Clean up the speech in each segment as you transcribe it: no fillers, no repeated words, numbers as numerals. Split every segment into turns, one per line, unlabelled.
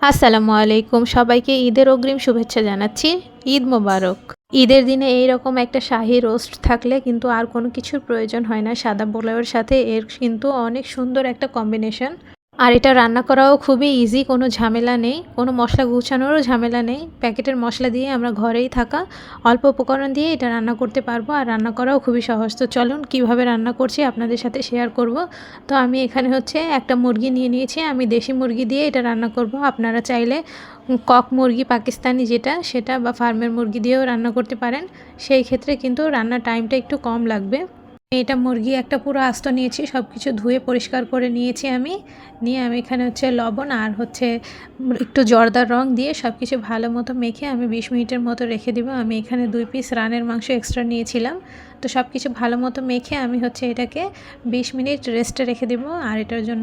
আসসালামু আলাইকুম, সবাইকে ঈদের অগ্রিম শুভেচ্ছা জানাচ্ছি। ঈদ মোবারক। ঈদের দিনে এইরকম একটা শাহী রোস্ট থাকলে কিন্তু আর কোনো কিছুর প্রয়োজন হয় না। সাদা পোলাওয়ের সাথে এর কিন্তু অনেক সুন্দর একটা কম্বিনেশন। আর এটা রান্না করাও খুবই ইজি, কোনো ঝামেলা নেই, কোনো মশলা গুছানোরও ঝামেলা নেই। প্যাকেটের মশলা দিয়ে আমরা ঘরেই থাকা অল্প উপকরণ দিয়ে এটা রান্না করতে পারবো, আর রান্না করাও খুবই সহজ। তো চলুন কীভাবে রান্না করছি আপনাদের সাথে শেয়ার করব। তো আমি এখানে একটা মুরগি নিয়ে নিয়েছি। আমি দেশি মুরগি দিয়ে এটা রান্না করব। আপনারা চাইলে কক মুরগি পাকিস্তানি সেটা বা ফার্মের মুরগি দিয়েও রান্না করতে পারেন। সেই ক্ষেত্রে কিন্তু রান্নার টাইমটা একটু কম লাগবে। এটা মুরগি একটা পুরো আস্ত নিয়েছি, সব কিছু ধুয়ে পরিষ্কার করে নিয়েছি। নিয়ে আমি এখানে লবণ আর একটু জর্দার রং দিয়ে সব কিছু ভালো মতো মেখে আমি 20 মিনিটের মতো রেখে দিব। আমি এখানে 2 পিস রানের মাংস এক্সট্রা নিয়েছিলাম। তো সব কিছু ভালো মতো মেখে আমি এটাকে 20 মিনিট রেস্টে রেখে দিব। আর এটার জন্য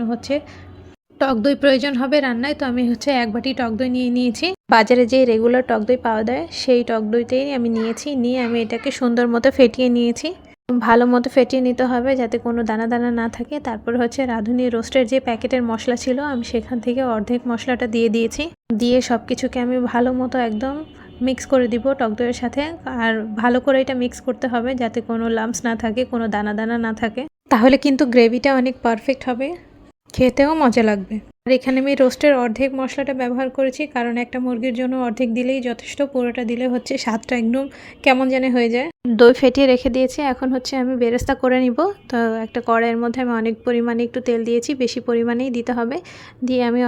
টক দই প্রয়োজন হবে রান্নায়। তো আমি 1 বাটি টক দই নিয়ে নিয়েছি। বাজারে যে রেগুলার টক দই পাওয়া যায় সেই টক দইটাই আমি নিয়েছি। নিয়ে আমি এটাকে সুন্দর মতো ফেটিয়ে নিয়েছি। ভালো মতো ফেটিয়ে নিতে হবে যাতে কোনো দানা দানা না থাকে। তারপর রাঁধুনি রোস্টের যে প্যাকেটের মশলা ছিল আমি সেখান থেকে অর্ধেক মশলাটা দিয়ে দিয়েছি। দিয়ে সব কিছুকে আমি ভালো মতো একদম মিক্স করে দিব টক দইয়ের সাথে। আর ভালো করে এটা মিক্স করতে হবে যাতে কোনো লাম্পস না থাকে, কোনো দানা দানা না থাকে। তাহলে কিন্তু গ্রেভিটা অনেক পারফেক্ট হবে, খেতেও মজা লাগবে। আর এখানে আমি রোস্টের অর্ধেক মশলাটা ব্যবহার করেছি, কারণ একটা মুরগির জন্য অর্ধেক দিলেই যথেষ্ট। পুরোটা দিলে স্বাদটা একদম কেমন জানি হয়ে যায়। দই ফেটিয়ে রেখে দিয়েছি। এখন আমি বেরেস্তা করে নিব। তো একটা কড়াইয়ের মধ্যে আমি অনেক পরিমাণে একটু তেল দিয়েছি, বেশি পরিমাণেই দিতে হবে। দিয়ে আমি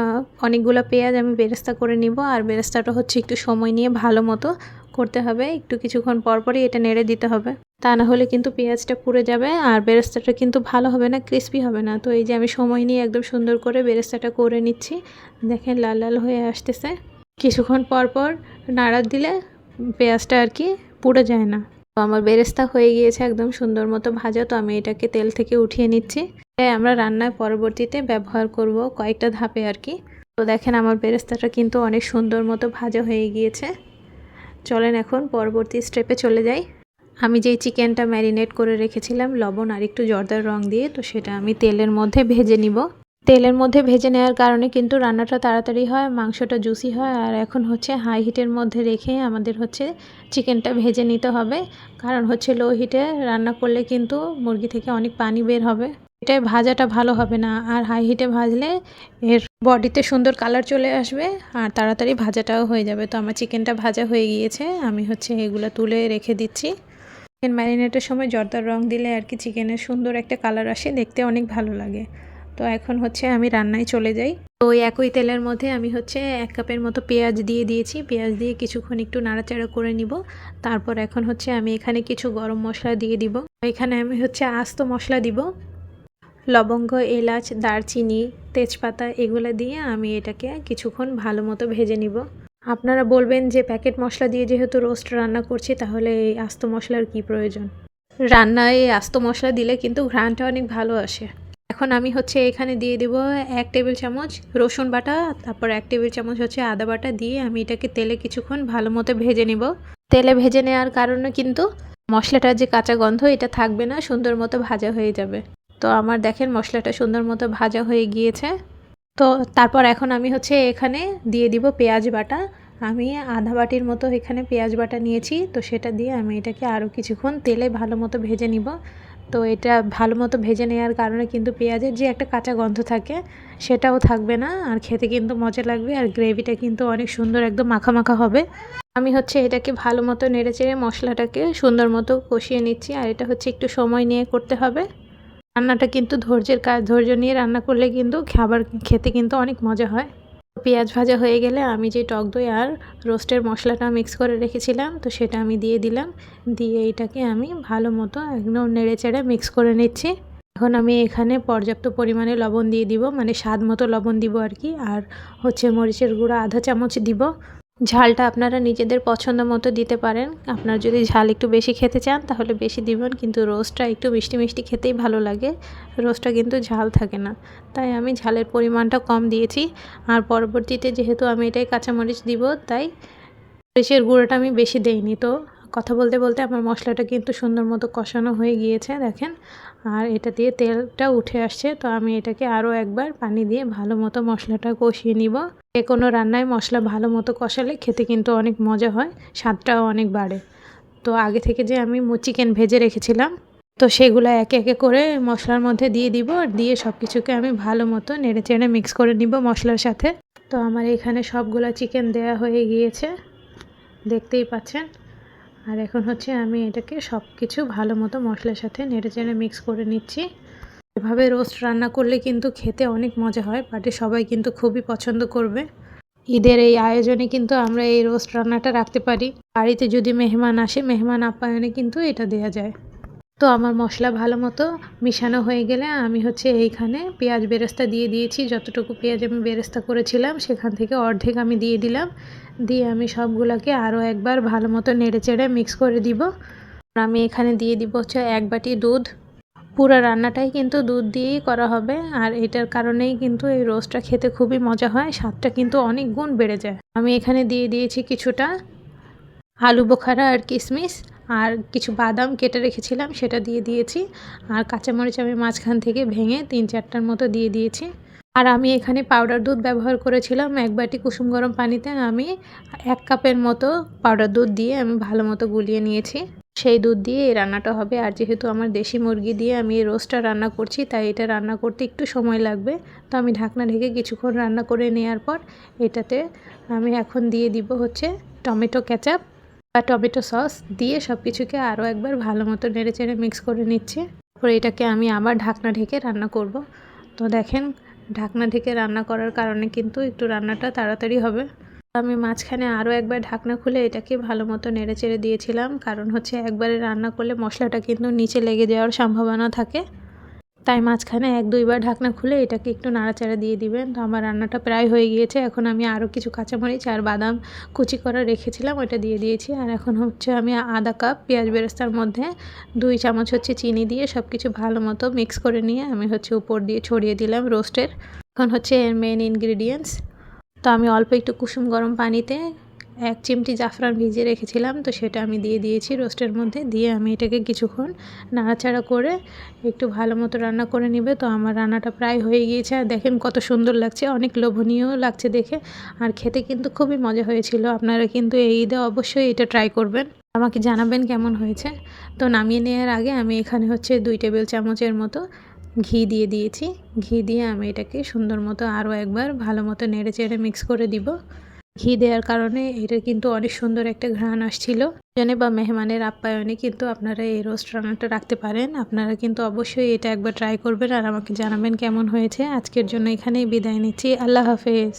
অনেকগুলো পেঁয়াজ আমি বেরেস্তা করে নিব। আর বেরেস্তাটা একটু সময় নিয়ে ভালো মতো করতে হবে। একটু কিছুক্ষণ পরপরই এটা নেড়ে দিতে হবে, তা না হলে কিন্তু পেঁয়াজটা পুড়ে যাবে আর বেরেস্তাটা কিন্তু ভালো হবে না, ক্রিস্পি হবে না। তো এই যে আমি সময় নিয়ে একদম সুন্দর করে বেরেস্তাটা করে নিচ্ছি। দেখেন লাল লাল হয়ে আসতেছে। কিছুক্ষণ পর নাড়া দিলে পেঁয়াজটা পুড়ে যায় না। তো আমার বেরেস্তা হয়ে গিয়েছে একদম সুন্দর মতো ভাজা। তো আমি এটাকে তেল থেকে উঠিয়ে নিচ্ছি। আমরা রান্নায় পরবর্তীতে ব্যবহার করব কয়েকটা ধাপে তো দেখেন আমার বেরেস্তাটা কিন্তু অনেক সুন্দর মতো ভাজা হয়ে গিয়েছে। চলেন এখন পরবর্তী স্টেপে চলে যাই। আমি যেই চিকেনটা ম্যারিনেট করে রেখেছিলাম লবণ আর একটু জর্দার রং দিয়ে, তো সেটা আমি তেলের মধ্যে ভেজে নিব। তেলের মধ্যে ভেজে নেওয়ার কারণে কিন্তু রান্নাটা তাড়াতাড়ি হয়, মাংসটা জুসি হয়। আর এখন হাই হিটের মধ্যে রেখে আমাদের চিকেনটা ভেজে নিতে হবে, কারণ লো হিটে রান্না করলে কিন্তু মুরগি থেকে অনেক পানি বের হবে। এটাই ভাজাটা ভালো হবে না। আর হাই হিটে ভাজলে এর বডিতে সুন্দর কালার চলে আসবে আর তাড়াতাড়ি ভাজাটাও হয়ে যাবে। তো আমার চিকেনটা ভাজা হয়ে গিয়েছে। আমি এগুলো তুলে রেখে দিচ্ছি। চিকেন ম্যারিনেটের সময় জর্দার রং দিলে চিকেনের সুন্দর একটা কালার আসে, দেখতে অনেক ভালো লাগে। তো এখন আমি রান্নায় চলে যাই। তো ওই একই তেলের মধ্যে আমি 1 কাপের মতো পেঁয়াজ দিয়ে দিয়েছি। পেঁয়াজ দিয়ে কিছুক্ষণ একটু নাড়াচাড়া করে নিব। তারপর এখন আমি এখানে কিছু গরম মশলা দিয়ে দিব। এখানে আমি আস্ত মশলা দিব, লবঙ্গ, এলাচ, দারচিনি, তেজপাতা এগুলো দিয়ে আমি এটাকে কিছুক্ষণ ভালো মতো ভেজে নিব। আপনারা বলবেন যে প্যাকেট মশলা দিয়ে যেহেতু রোস্ট রান্না করছি তাহলে এই আস্ত মশলার কি প্রয়োজন। রান্নায় এই আস্ত মশলা দিলে কিন্তু ঘ্রাণটা অনেক ভালো আসে। এখন আমি এখানে দিয়ে দেব 1 টেবিল চামচ রসুন বাটা, তারপর 1 টেবিল চামচ আদা বাটা দিয়ে আমি এটাকে তেলে কিছুক্ষণ ভালো মতো ভেজে নেব। তেলে ভেজে নেওয়ার কারণে কিন্তু মশলাটার যে কাঁচা গন্ধ এটা থাকবে না, সুন্দর মতো ভাজা হয়ে যাবে। তো আমার দেখেন মশলাটা সুন্দর মতো ভাজা হয়ে গিয়েছে। তো তারপর এখন আমি এখানে দিয়ে দিব পেঁয়াজ বাটা। আমি আধা বাটির মতো এখানে পেঁয়াজ বাটা নিয়েছি। তো সেটা দিয়ে আমি এটাকে আরও কিছুক্ষণ তেলে ভালো মতো ভেজে নিব। তো এটা ভালো মতো ভেজে নেওয়ার কারণে কিন্তু পেঁয়াজের যে একটা কাঁচা গন্ধ থাকে সেটাও থাকবে না, আর খেতে কিন্তু মজা লাগবে। আর গ্রেভিটা কিন্তু অনেক সুন্দর একদম মাখা মাখা হবে। আমি এটাকে ভালো মতো নেড়েচেড়ে মশলাটাকে সুন্দর মতো কষিয়ে নিচ্ছি। আর এটা একটু সময় নিয়ে করতে হবে। রান্নাটা কিন্তু ধৈর্যের কাজ, ধৈর্য নিয়ে রান্না করলে কিন্তু খাবার খেতে কিন্তু অনেক মজা হয়। পেঁয়াজ ভাজা হয়ে গেলে আমি যে টক দই আর রোস্টের মশলাটা মিক্স করে রেখেছিলাম তো সেটা আমি দিয়ে দিলাম। দিয়ে এটাকে আমি ভালো মতো একদম নেড়েচেড়ে মিক্স করে নিচ্ছি। এখন আমি এখানে পর্যাপ্ত পরিমাণে লবণ দিয়ে দিব, মানে স্বাদ মতো লবণ দিব আর মরিচের গুঁড়া আধা চামচ দিব। ঝালটা আপনারা নিজেদের পছন্দ মতো দিতে পারেন। আপনারা যদি ঝাল একটু বেশি খেতে চান তাহলে বেশি দিবেন, কিন্তু রোস্টটা একটু মিষ্টি মিষ্টি খেতেই ভালো লাগে, রোস্টটা কিন্তু ঝাল থাকে না, তাই আমি ঝালের পরিমাণটা কম দিয়েছি। আর পরবর্তীতে যেহেতু আমি এটাই কাঁচামরিচ দিব তাই মরিচের গুঁড়োটা আমি বেশি দেইনি। তো কথা বলতে বলতে আমার মশলাটা কিন্তু সুন্দর মতো কষানো হয়ে গিয়েছে দেখেন, আর এটা দিয়ে তেলটা উঠে আসছে। তো আমি এটাকে আরও একবার পানি দিয়ে ভালো মতো মশলাটা কষিয়ে নিব। যে কোনো রান্নায় মশলা ভালো মতো কষালে খেতে কিন্তু অনেক মজা হয়, স্বাদটাও অনেক বাড়ে। তো আগে থেকে যে আমি চিকেন ভেজে রেখেছিলাম, তো সেগুলো একে একে করে মশলার মধ্যে দিয়ে দিব, আর দিয়ে সব কিছুকে আমি ভালো মতো নেড়ে চেড়ে মিক্স করে নিব মশলার সাথে। তো আমার এখানে সবগুলো চিকেন দেয়া হয়ে গিয়েছে, দেখতেই পাচ্ছেন। আর এখন হচ্ছে আমি এটাকে সব কিছু ভালো মতো মশলার সাথে নেড়ে চেড়ে মিক্স করে নিচ্ছি। এভাবে রোস্ট রান্না করলে কিন্তু খেতে অনেক মজা হয়, বাড়ির সবাই কিন্তু খুবই পছন্দ করবে। ঈদের এই আয়োজনে কিন্তু আমরা এই রোস্ট রান্নাটা রাখতে পারি। বাড়িতে যদি মেহমান আসে, মেহমান আপ্যায়নে কিন্তু এটা দেয়া যায়। তো আমার মশলা ভালো মতো মিশানো হয়ে গেলে আমি হচ্ছে এইখানে পেঁয়াজ বেরেস্তা দিয়ে দিয়েছি। যতটুকু পেঁয়াজ আমি বেরেস্তা করেছিলাম সেখান থেকে অর্ধেক আমি দিয়ে দিলাম। দিয়ে আমি সবগুলোকে আরও একবার ভালো মতো নেড়ে চেড়ে মিক্স করে দিব। আমি এখানে দিয়ে দিব হচ্ছে 1 বাটি দুধ। পুরো রান্নাটাই কিন্তু দুধ দিয়েই করা হবে, আর এটার কারণেই কিন্তু এই রোস্টটা খেতে খুবই মজা হয়, স্বাদটা কিন্তু অনেক গুণ বেড়ে যায়। আমি এখানে দিয়ে দিয়েছি কিছুটা আলু বোখারা আর কিশমিশ, আর কিছু বাদাম কেটে রেখেছিলাম সেটা দিয়ে দিয়েছি। আর কাঁচামরিচ আমি মাঝখান থেকে ভেঙে 3-4টার মতো দিয়ে দিয়েছি। আর আমি এখানে পাউডার দুধ ব্যবহার করেছিলাম। 1 বাটি কুসুম গরম পানিতে আমি 1 কাপের মতো পাউডার দুধ দিয়ে আমি ভালো মতো গুলিয়ে নিয়েছি। সেই দুধ দিয়ে এই রান্নাটা হবে। আর যেহেতু আমার দেশি মুরগি দিয়ে আমি এই রোস্টটা রান্না করছি, তাই এটা রান্না করতে একটু সময় লাগবে। তো আমি ঢাকনা ঢেকে কিছুক্ষণ রান্না করে নেওয়ার পর এটাতে আমি এখন দিয়ে দিব হচ্ছে টমেটো কেচাপ বা টমেটো সস দিয়ে সব কিছুকে আরও একবার ভালো মতো নেড়ে চেড়ে মিক্স করে নিচ্ছি। তারপর এটাকে আমি আবার ঢাকনা ঢেকে রান্না করব। তো দেখেন, ঢাকনা ঢেকে রান্না করার কারণে কিন্তু একটু রান্নাটা তাড়াতাড়ি হবে। আমি মাঝখানে আরও একবার ঢাকনা খুলে এটাকে ভালো মতো নেড়ে চেড়ে দিয়েছিলাম, কারণ হচ্ছে একবারে রান্না করলে মশলাটা কিন্তু নিচে লেগে যাওয়ার সম্ভাবনা থাকে। তাই মাঝখানে 1-2 বার ঢাকনা খুলে এটাকে একটু নাড়াচাড়া দিয়ে দিবেন। তো আমার রান্নাটা প্রায় হয়ে গিয়েছে। এখন আমি আরও কিছু কাঁচামরিচ আর বাদাম কুচি করা রেখেছিলাম, ওটা দিয়ে দিয়েছি। আর এখন হচ্ছে আমি আধা কাপ পেঁয়াজ বেরেস্তার মধ্যে 2 চামচ হচ্ছে চিনি দিয়ে সব কিছু ভালো মতো মিক্স করে নিয়ে আমি হচ্ছে উপর দিয়ে ছড়িয়ে দিলাম রোস্টের। এখন হচ্ছে এর মেন ইনগ্রিডিয়েন্টস। তো আমি অল্প একটু কুসুম গরম পানিতে 1 চিমটি জাফরান ভিজিয়ে রেখেছিলাম, তো সেটা আমি দিয়ে দিয়েছি রোস্টের মধ্যে। দিয়ে আমি এটাকে কিছুক্ষণ নাড়াচাড়া করে একটু ভালো মতো রান্না করে নিবে। তো আমার রান্নাটা প্রায় হয়ে গিয়েছে, আর দেখেন কত সুন্দর লাগছে, অনেক লোভনীয় লাগছে দেখে। আর খেতে কিন্তু খুবই মজা হয়েছিল। আপনারা কিন্তু এই ঈদে অবশ্যই এটা ট্রাই করবেন, আমাকে জানাবেন কেমন হয়েছে। তো নামিয়ে নেওয়ার আগে আমি এখানে হচ্ছে 2 টেবিল চামচের মতো ঘি দিয়ে দিয়েছি। ঘি দিয়ে আমি এটাকে সুন্দর মতো আরও একবার ভালো মতো নেড়ে চেড়ে মিক্স করে দিব। ঘি দেওয়ার কারণে এটা কিন্তু অনেক সুন্দর একটা ঘ্রাণ আসছিল। বা মেহমানের আপ্যায়নে কিন্তু আপনারা এই রোস্ট রান্নাটা রাখতে পারেন। আপনারা কিন্তু অবশ্যই এটা একবার ট্রাই করবেন আর আমাকে জানাবেন কেমন হয়েছে। আজকের জন্য এখানেই বিদায় নিচ্ছি। আল্লাহ হাফেজ।